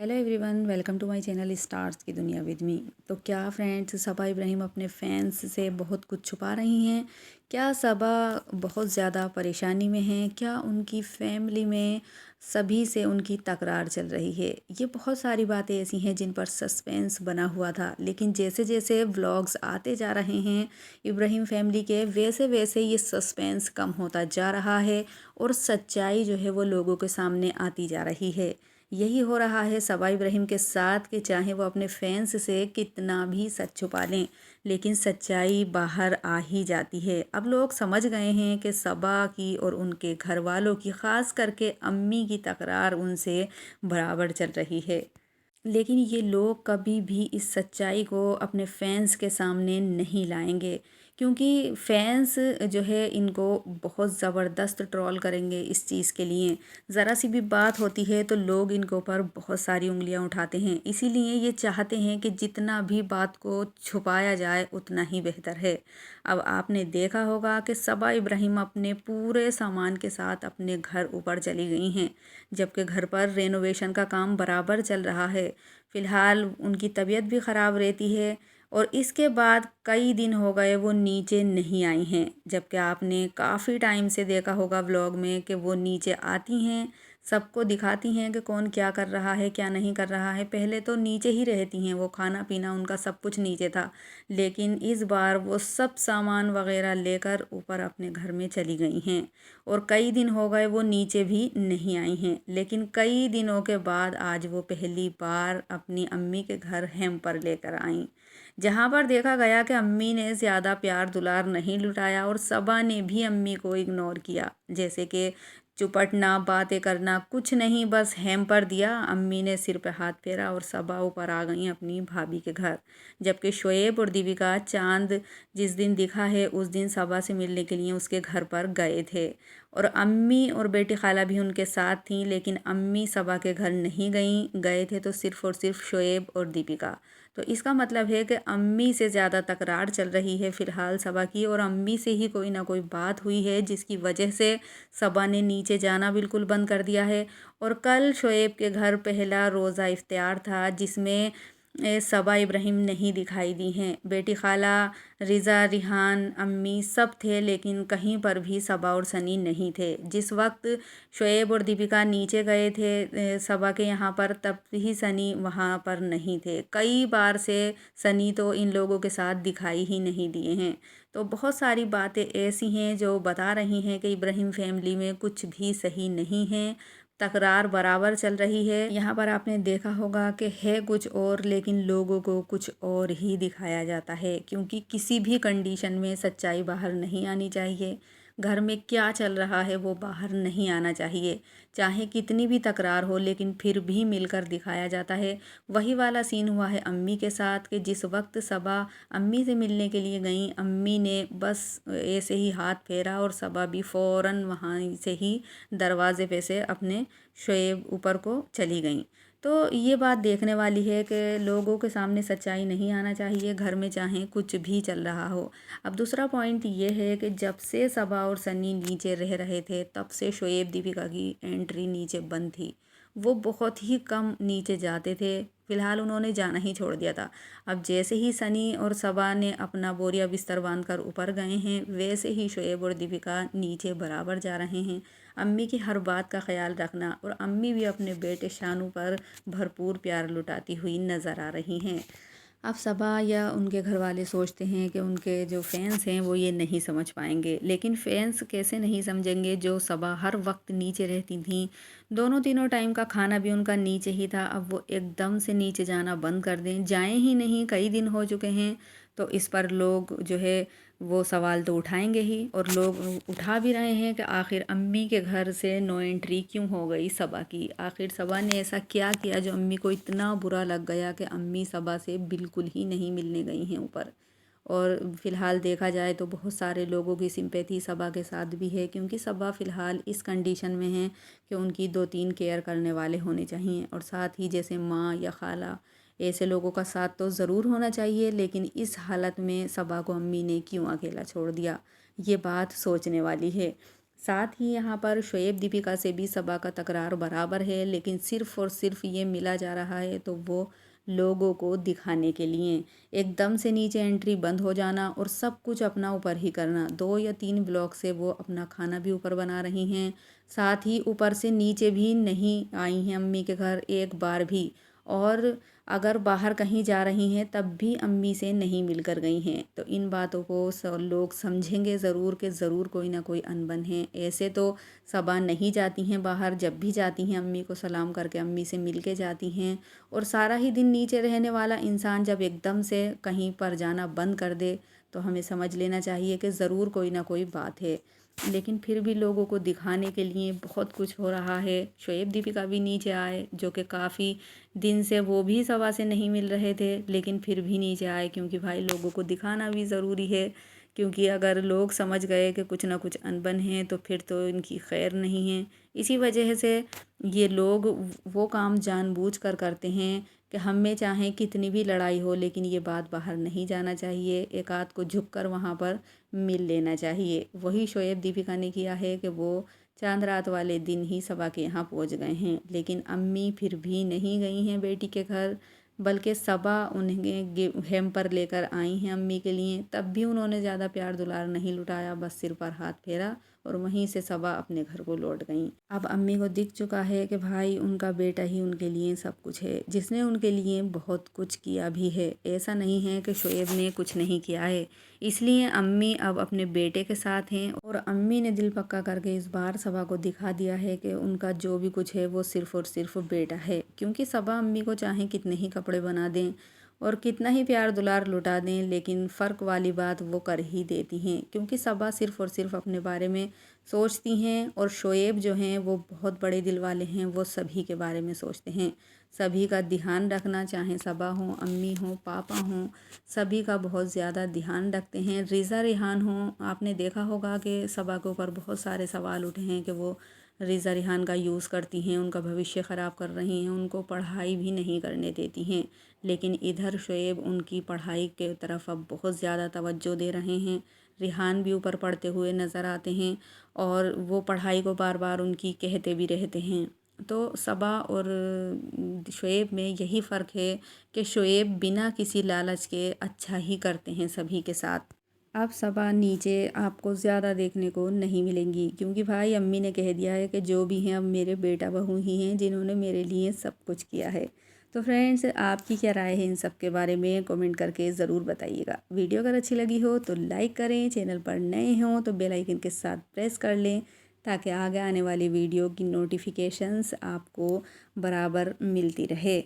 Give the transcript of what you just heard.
Hello everyone, welcome to my channel stars की दुनिया with me. तो क्या फ्रेंड्स, सबा इब्राहिम अपने फैंस से बहुत कुछ छुपा रही हैं? क्या सबा बहुत ज़्यादा परेशानी में हैं? क्या उनकी फैमिली में सभी से उनकी तकरार चल रही है? ये बहुत सारी बातें ऐसी हैं जिन पर सस्पेंस बना हुआ था, लेकिन जैसे जैसे व्लॉग्स आते जा रहे हैं इब्राहिम फैमिली के, वैसे वैसे ये सस्पेंस कम होता जा रहा है और सच्चाई जो है वो लोगों के सामने आती जा रही है। यही हो रहा है सबा इब्राहिम के साथ कि चाहे वो अपने फैंस से कितना भी सच छुपा लें, लेकिन सच्चाई बाहर आ ही जाती है। अब लोग समझ गए हैं कि सबा की और उनके घर वालों की, ख़ास करके अम्मी की तकरार उनसे बराबर चल रही है। लेकिन ये लोग कभी भी इस सच्चाई को अपने फैंस के सामने नहीं लाएंगे, क्योंकि फैंस जो है इनको बहुत ज़बरदस्त ट्रोल करेंगे इस चीज़ के लिए। ज़रा सी भी बात होती है तो लोग इनके ऊपर बहुत सारी उंगलियां उठाते हैं, इसीलिए ये चाहते हैं कि जितना भी बात को छुपाया जाए उतना ही बेहतर है। अब आपने देखा होगा कि सबा इब्राहिम अपने पूरे सामान के साथ अपने घर ऊपर चली गई हैं, जबकि घर पर रेनोवेशन का काम बराबर चल रहा है। फ़िलहाल उनकी तबीयत भी ख़राब रहती है और इसके बाद कई दिन हो गए वो नीचे नहीं आई हैं, जबकि आपने काफ़ी टाइम से देखा होगा व्लॉग में कि वो नीचे आती हैं, सबको दिखाती हैं कि कौन क्या कर रहा है क्या नहीं कर रहा है। पहले तो नीचे ही रहती हैं वो, खाना पीना उनका सब कुछ नीचे था, लेकिन इस बार वो सब सामान वगैरह लेकर ऊपर अपने घर में चली गई हैं और कई दिन हो गए वो नीचे भी नहीं आई हैं। लेकिन कई दिनों के बाद आज वो पहली बार अपनी अम्मी के घर हैम्पर लेकर आईं, जहाँ पर देखा गया कि अम्मी ने ज़्यादा प्यार दुलार नहीं लुटाया और सबा ने भी अम्मी को इग्नोर किया, जैसे कि चुपटना, बातें करना, कुछ नहीं, बस हैम्पर दिया। अम्मी ने सिर पे हाथ फेरा और सबा ऊपर आ गई अपनी भाभी के घर, जबकि शोएब और दीपिका चांद जिस दिन दिखा है उस दिन सबा से मिलने के लिए उसके घर पर गए थे और अम्मी और बेटी खाला भी उनके साथ थीं, लेकिन अम्मी सबा के घर नहीं गए थे तो सिर्फ़ और सिर्फ शोएब और दीपिका। तो इसका मतलब है कि अम्मी से ज़्यादा तकरार चल रही है फ़िलहाल सबा की, और अम्मी से ही कोई ना कोई बात हुई है जिसकी वजह से सबा ने नीचे जाना बिल्कुल बंद कर दिया है। और कल शोएब के घर पहला रोज़ा इफ्तियार था, जिसमें सबा इब्राहिम नहीं दिखाई दी हैं। बेटी खाला, रिज़ा, रिहान, अम्मी सब थे, लेकिन कहीं पर भी सबा और सनी नहीं थे। जिस वक्त शोएब और दीपिका नीचे गए थे सबा के यहाँ पर, तब ही सनी वहाँ पर नहीं थे। कई बार से सनी तो इन लोगों के साथ दिखाई ही नहीं दिए हैं। तो बहुत सारी बातें ऐसी हैं जो बता रही हैं कि इब्राहिम फैमिली में कुछ भी सही नहीं है, तकरार बराबर चल रही है। यहाँ पर आपने देखा होगा कि है कुछ और, लेकिन लोगों को कुछ और ही दिखाया जाता है, क्योंकि किसी भी कंडीशन में सच्चाई बाहर नहीं आनी चाहिए। घर में क्या चल रहा है वो बाहर नहीं आना चाहिए, चाहे कितनी भी तकरार हो, लेकिन फिर भी मिलकर दिखाया जाता है। वही वाला सीन हुआ है अम्मी के साथ कि जिस वक्त सबा अम्मी से मिलने के लिए गई, अम्मी ने बस ऐसे ही हाथ फेरा और सबा भी फ़ौरन वहाँ से ही दरवाजे पे से अपने शोएब ऊपर को चली गई। तो ये बात देखने वाली है कि लोगों के सामने सच्चाई नहीं आना चाहिए, घर में चाहे कुछ भी चल रहा हो। अब दूसरा पॉइंट ये है कि जब से सबा और सनी नीचे रह रहे थे, तब से शोएब दीपिका की एंट्री नीचे बंद थी। वो बहुत ही कम नीचे जाते थे, फ़िलहाल उन्होंने जाना ही छोड़ दिया था। अब जैसे ही सनी और सबा ने अपना बोरिया बिस्तर बांध कर ऊपर गए हैं, वैसे ही शोएब और दीपिका नीचे बराबर जा रहे हैं। अम्मी की हर बात का ख्याल रखना, और अम्मी भी अपने बेटे शानू पर भरपूर प्यार लुटाती हुई नज़र आ रही हैं। अब सबा या उनके घर वाले सोचते हैं कि उनके जो फैंस हैं वो ये नहीं समझ पाएंगे, लेकिन फैंस कैसे नहीं समझेंगे जो सबा हर वक्त नीचे रहती थी। दोनों तीनों टाइम का खाना भी उनका नीचे ही था, अब वो एकदम से नीचे जाना बंद कर दें, जाएं ही नहीं, कई दिन हो चुके हैं। तो इस पर लोग जो है वो सवाल तो उठाएंगे ही, और लोग उठा भी रहे हैं कि आखिर अम्मी के घर से नो एंट्री क्यों हो गई सबा की। आखिर सबा ने ऐसा क्या किया जो अम्मी को इतना बुरा लग गया कि अम्मी सबा से बिल्कुल ही नहीं मिलने गई हैं ऊपर। और फ़िलहाल देखा जाए तो बहुत सारे लोगों की सिंपैथी सबा के साथ भी है, क्योंकि सबा फ़िलहाल इस कंडीशन में है कि उनकी दो तीन केयर करने वाले होने चाहिए, और साथ ही जैसे माँ या खाला, ऐसे लोगों का साथ तो ज़रूर होना चाहिए। लेकिन इस हालत में सबा को अम्मी ने क्यों अकेला छोड़ दिया, ये बात सोचने वाली है। साथ ही यहाँ पर शोएब दीपिका से भी सबा का तकरार बराबर है, लेकिन सिर्फ़ और सिर्फ ये मिला जा रहा है तो वो लोगों को दिखाने के लिए। एकदम से नीचे एंट्री बंद हो जाना और सब कुछ अपना ऊपर ही करना। 2 या 3 ब्लॉक से वो अपना खाना भी ऊपर बना रही हैं। साथ ही ऊपर से नीचे भी नहीं आई हैं अम्मी के घर एक बार भी। और अगर बाहर कहीं जा रही हैं तब भी अम्मी से नहीं मिलकर गई हैं। तो इन बातों को लोग समझेंगे ज़रूर कि ज़रूर कोई ना कोई अनबन है। ऐसे तो सबा नहीं जाती हैं बाहर, जब भी जाती हैं अम्मी को सलाम करके अम्मी से मिल के जाती हैं। और सारा ही दिन नीचे रहने वाला इंसान जब एकदम से कहीं पर जाना बंद कर दे तो हमें समझ लेना चाहिए कि ज़रूर कोई ना कोई बात है। लेकिन फिर भी लोगों को दिखाने के लिए बहुत कुछ हो रहा है। शोएब दीपिका भी नीचे आए, जो कि काफ़ी दिन से वो भी सबा से नहीं मिल रहे थे, लेकिन फिर भी नीचे आए क्योंकि भाई लोगों को दिखाना भी ज़रूरी है। क्योंकि अगर लोग समझ गए कि कुछ ना कुछ अनबन है तो फिर तो इनकी खैर नहीं है। इसी वजह से ये लोग वो काम जानबूझ कर करते हैं कि हम में चाहे कितनी भी लड़ाई हो लेकिन ये बात बाहर नहीं जाना चाहिए। एक आध को झुक कर वहाँ पर मिल लेना चाहिए। वही शोएब दीपिका ने किया है कि वो चांद रात वाले दिन ही सबा के यहाँ पहुँच गए हैं, लेकिन अम्मी फिर भी नहीं गई हैं बेटी के घर, बल्कि सबा उन्हें हेम्पर लेकर आई हैं अम्मी के लिए। तब भी उन्होंने ज़्यादा प्यार दुलार नहीं लुटाया, बस सिर पर हाथ फेरा और वहीं से सबा अपने घर को लौट गईं। अब अम्मी को दिख चुका है कि भाई उनका बेटा ही उनके लिए सब कुछ है, जिसने उनके लिए बहुत कुछ किया भी है। ऐसा नहीं है कि शोएब ने कुछ नहीं किया है। इसलिए अम्मी अब अपने बेटे के साथ हैं और अम्मी ने दिल पक्का करके इस बार सबा को दिखा दिया है कि उनका जो भी कुछ है वो सिर्फ़ और सिर्फ बेटा है। क्योंकि सबा अम्मी को चाहे कितने ही कपड़े बना दें और कितना ही प्यार दुलार लुटा दें, लेकिन फ़र्क वाली बात वो कर ही देती हैं। क्योंकि सबा सिर्फ़ और सिर्फ अपने बारे में सोचती हैं और शोएब जो हैं वो बहुत बड़े दिल वाले हैं, वो सभी के बारे में सोचते हैं। सभी का ध्यान रखना, चाहे सबा हों, अम्मी हों, पापा हों, सभी का बहुत ज़्यादा ध्यान रखते हैं। रिज़ा रिहान हों, आपने देखा होगा कि सबा के ऊपर बहुत सारे सवाल उठे हैं कि वो रिज़ा रिहान का यूज़ करती हैं, उनका भविष्य ख़राब कर रही हैं, उनको पढ़ाई भी नहीं करने देती हैं। लेकिन इधर शोएब उनकी पढ़ाई के तरफ अब बहुत ज़्यादा तवज्जो दे रहे हैं। रिहान भी ऊपर पढ़ते हुए नज़र आते हैं और वो पढ़ाई को बार बार उनकी कहते भी रहते हैं। तो सबा और शोएब में यही फ़र्क है कि शोएब बिना किसी लालच के अच्छा ही करते हैं सभी के साथ। अब सबा नीचे आपको ज़्यादा देखने को नहीं मिलेंगी, क्योंकि भाई अम्मी ने कह दिया है कि जो भी हैं अब मेरे बेटा बहू ही हैं जिन्होंने मेरे लिए सब कुछ किया है। तो फ्रेंड्स, आपकी क्या राय है इन सब के बारे में कमेंट करके ज़रूर बताइएगा। वीडियो अगर अच्छी लगी हो तो लाइक करें, चैनल पर नए हों तो बेल आइकन के साथ प्रेस कर लें ताकि आगे आने वाली वीडियो की नोटिफिकेशंस आपको बराबर मिलती रहे।